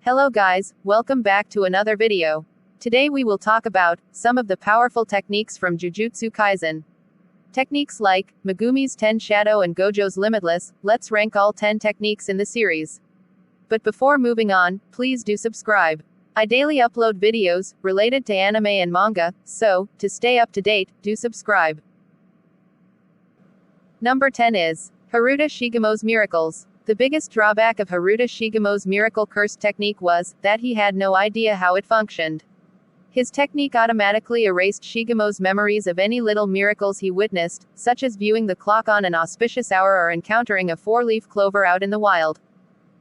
Hello guys, welcome back to another video. Today we will talk about some of the powerful techniques from Jujutsu Kaisen. Techniques like Megumi's 10 Shadow and Gojo's Limitless. Let's rank all 10 techniques in the series. But before moving on, please do subscribe. I daily upload videos related to anime and manga, so to stay up to date, do subscribe. Number 10 is Haruta Shigumo's Miracles. The biggest drawback of Haruta Shigumo's miracle curse technique was that he had no idea how it functioned. His technique automatically erased Shigumo's memories of any little miracles he witnessed, such as viewing the clock on an auspicious hour or encountering a four-leaf clover out in the wild.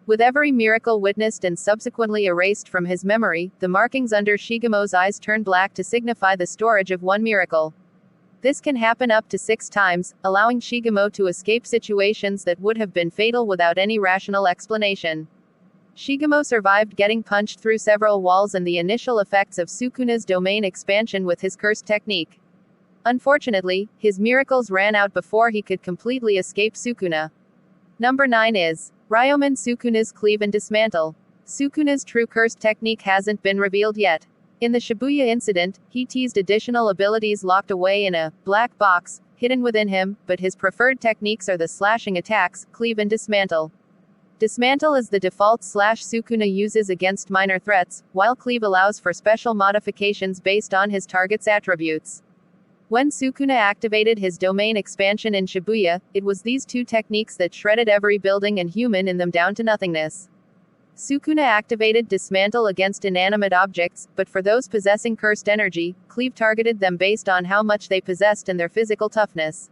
With every miracle witnessed and subsequently erased from his memory, the markings under Shigumo's eyes turn black to signify the storage of one miracle. This can happen up to 6 times, allowing Shigumo to escape situations that would have been fatal without any rational explanation. Shigumo survived getting punched through several walls and the initial effects of Sukuna's domain expansion with his cursed technique. Unfortunately, his miracles ran out before he could completely escape Sukuna. Number 9 is Ryomen Sukuna's Cleave and Dismantle. Sukuna's true cursed technique hasn't been revealed yet. In the Shibuya incident, he teased additional abilities locked away in a black box, hidden within him, but his preferred techniques are the slashing attacks, Cleave and Dismantle. Dismantle is the default slash Sukuna uses against minor threats, while Cleave allows for special modifications based on his target's attributes. When Sukuna activated his domain expansion in Shibuya, it was these two techniques that shredded every building and human in them down to nothingness. Sukuna activated Dismantle against inanimate objects, but for those possessing cursed energy, Cleave targeted them based on how much they possessed and their physical toughness.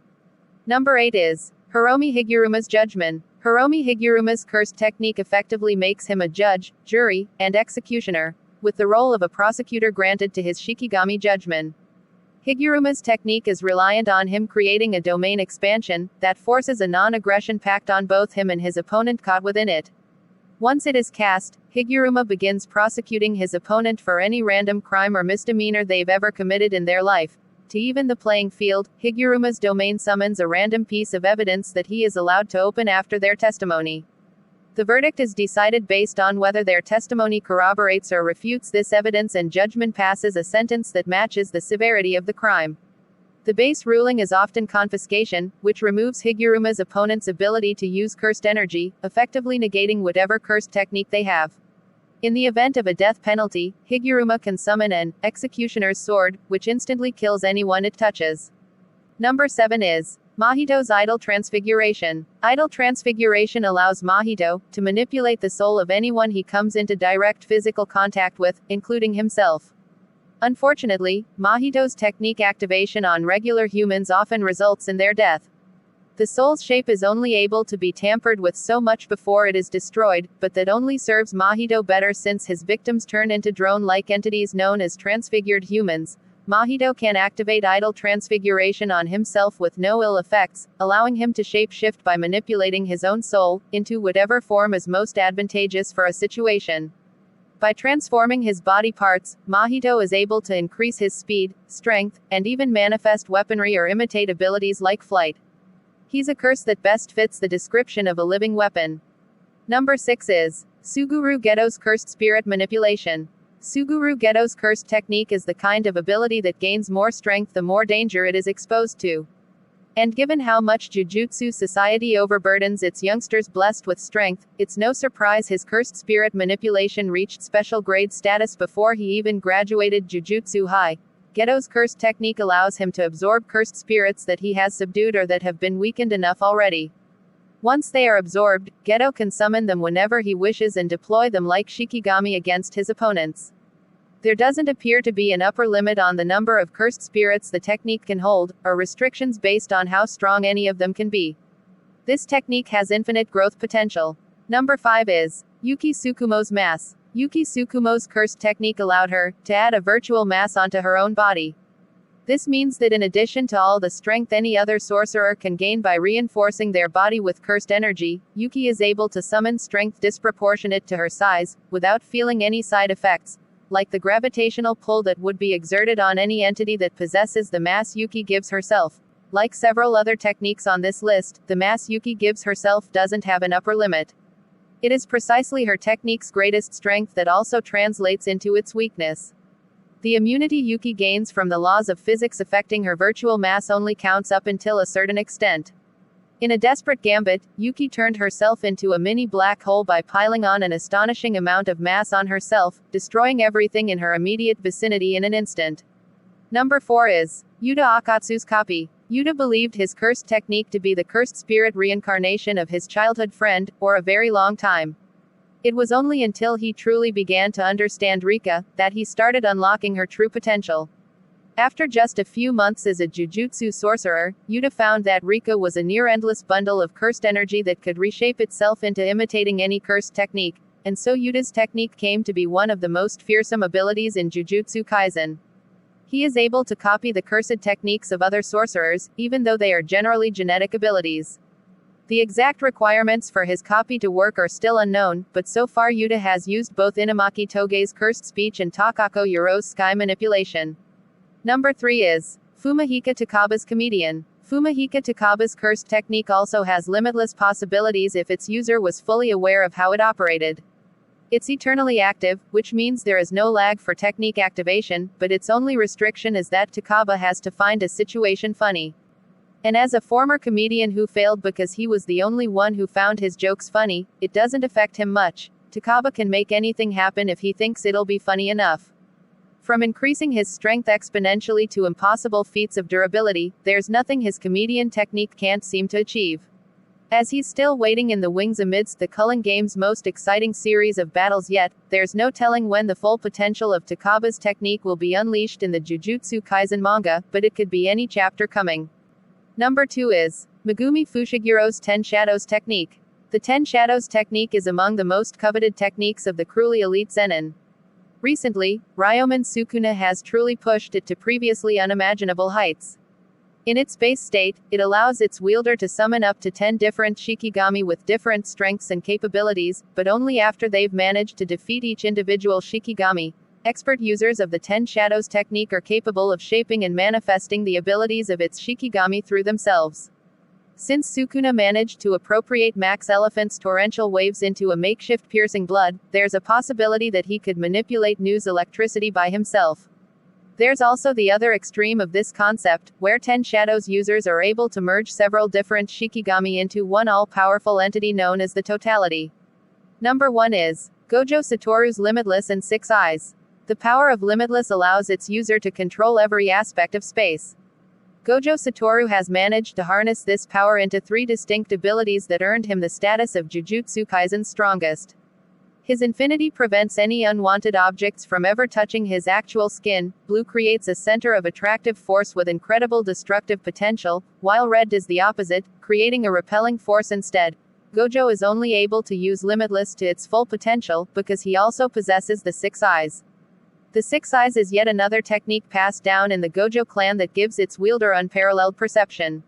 Number 8 is Hiromi Higuruma's Judgment. Hiromi Higuruma's cursed technique effectively makes him a judge, jury, and executioner, with the role of a prosecutor granted to his Shikigami judgment. Higuruma's technique is reliant on him creating a domain expansion that forces a non-aggression pact on both him and his opponent caught within it. Once it is cast, Higuruma begins prosecuting his opponent for any random crime or misdemeanor they've ever committed in their life. To even the playing field, Higuruma's domain summons a random piece of evidence that he is allowed to open after their testimony. The verdict is decided based on whether their testimony corroborates or refutes this evidence, and judgment passes a sentence that matches the severity of the crime. The base ruling is often confiscation, which removes Higuruma's opponent's ability to use cursed energy, effectively negating whatever cursed technique they have. In the event of a death penalty, Higuruma can summon an executioner's sword, which instantly kills anyone it touches. Number 7 is Mahito's Idol Transfiguration. Idol Transfiguration allows Mahito to manipulate the soul of anyone he comes into direct physical contact with, including himself. Unfortunately, Mahito's technique activation on regular humans often results in their death. The soul's shape is only able to be tampered with so much before it is destroyed, but that only serves Mahito better since his victims turn into drone-like entities known as transfigured humans. Mahito can activate Idol Transfiguration on himself with no ill effects, allowing him to shape-shift by manipulating his own soul into whatever form is most advantageous for a situation. By transforming his body parts, Mahito is able to increase his speed, strength, and even manifest weaponry or imitate abilities like flight. He's a curse that best fits the description of a living weapon. Number 6 is Suguru Ghetto's Cursed Spirit Manipulation. Suguru Ghetto's cursed technique is the kind of ability that gains more strength the more danger it is exposed to. And given how much Jujutsu society overburdens its youngsters blessed with strength, it's no surprise his cursed spirit manipulation reached special grade status before he even graduated Jujutsu High. Ghetto's cursed technique allows him to absorb cursed spirits that he has subdued or that have been weakened enough already. Once they are absorbed, Ghetto can summon them whenever he wishes and deploy them like Shikigami against his opponents. There doesn't appear to be an upper limit on the number of cursed spirits the technique can hold, or restrictions based on how strong any of them can be. This technique has infinite growth potential. Number 5 is Yuki Sukumo's Mass. Yuki Sukumo's cursed technique allowed her to add a virtual mass onto her own body. This means that in addition to all the strength any other sorcerer can gain by reinforcing their body with cursed energy, Yuki is able to summon strength disproportionate to her size, without feeling any side effects, like the gravitational pull that would be exerted on any entity that possesses the mass Yuki gives herself. Like several other techniques on this list, the mass Yuki gives herself doesn't have an upper limit. It is precisely her technique's greatest strength that also translates into its weakness. The immunity Yuki gains from the laws of physics affecting her virtual mass only counts up until a certain extent. In a desperate gambit, Yuki turned herself into a mini black hole by piling on an astonishing amount of mass on herself, destroying everything in her immediate vicinity in an instant. Number 4 is Uda Akatsu's Copy. Uda believed his cursed technique to be the cursed spirit reincarnation of his childhood friend, for a very long time. It was only until he truly began to understand Rika, that he started unlocking her true potential. After just a few months as a Jujutsu sorcerer, Uda found that Rika was a near-endless bundle of cursed energy that could reshape itself into imitating any cursed technique, and so Uda's technique came to be one of the most fearsome abilities in Jujutsu Kaisen. He is able to copy the cursed techniques of other sorcerers, even though they are generally genetic abilities. The exact requirements for his copy to work are still unknown, but so far Uda has used both Inamaki Toge's cursed speech and Takako Yuro's sky manipulation. Number 3 is Fumika Takaba's Comedian. Fumika Takaba's cursed technique also has limitless possibilities if its user was fully aware of how it operated. It's eternally active, which means there is no lag for technique activation, but its only restriction is that Takaba has to find a situation funny. And as a former comedian who failed because he was the only one who found his jokes funny, it doesn't affect him much. Takaba can make anything happen if he thinks it'll be funny enough. From increasing his strength exponentially to impossible feats of durability, there's nothing his comedian technique can't seem to achieve. As he's still waiting in the wings amidst the Culling Game's most exciting series of battles yet, there's no telling when the full potential of Takaba's technique will be unleashed in the Jujutsu Kaisen manga, but it could be any chapter coming. Number 2 is Megumi Fushigiro's 10 Shadows Technique. The 10 Shadows Technique is among the most coveted techniques of the cruelly elite Zenin. Recently, Ryomen Sukuna has truly pushed it to previously unimaginable heights. In its base state, it allows its wielder to summon up to 10 different Shikigami with different strengths and capabilities, but only after they've managed to defeat each individual Shikigami. Expert users of the 10 Shadows technique are capable of shaping and manifesting the abilities of its Shikigami through themselves. Since Sukuna managed to appropriate Max Elephant's torrential waves into a makeshift piercing blood, there's a possibility that he could manipulate Nu's electricity by himself. There's also the other extreme of this concept, where 10 Shadows users are able to merge several different Shikigami into one all-powerful entity known as the Totality. Number 1 is Gojo Satoru's Limitless in 6 Eyes. The power of Limitless allows its user to control every aspect of space. Gojo Satoru has managed to harness this power into 3 distinct abilities that earned him the status of Jujutsu Kaisen's strongest. His infinity prevents any unwanted objects from ever touching his actual skin, blue creates a center of attractive force with incredible destructive potential, while red does the opposite, creating a repelling force instead. Gojo is only able to use Limitless to its full potential, because he also possesses the 6 eyes. The 6 eyes is yet another technique passed down in the Gojo clan that gives its wielder unparalleled perception.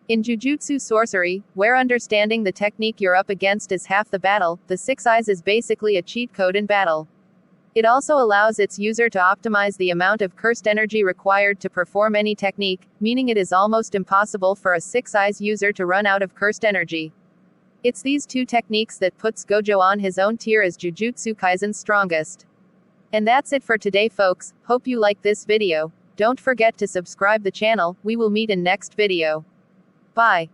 In Jujutsu sorcery, where understanding the technique you're up against is half the battle, the 6 eyes is basically a cheat code in battle. It also allows its user to optimize the amount of cursed energy required to perform any technique, meaning it is almost impossible for a 6 eyes user to run out of cursed energy. It's these 2 techniques that puts Gojo on his own tier as Jujutsu Kaisen's strongest. And that's it for today folks, hope you like this video. Don't forget to subscribe the channel, we will meet in next video. Bye.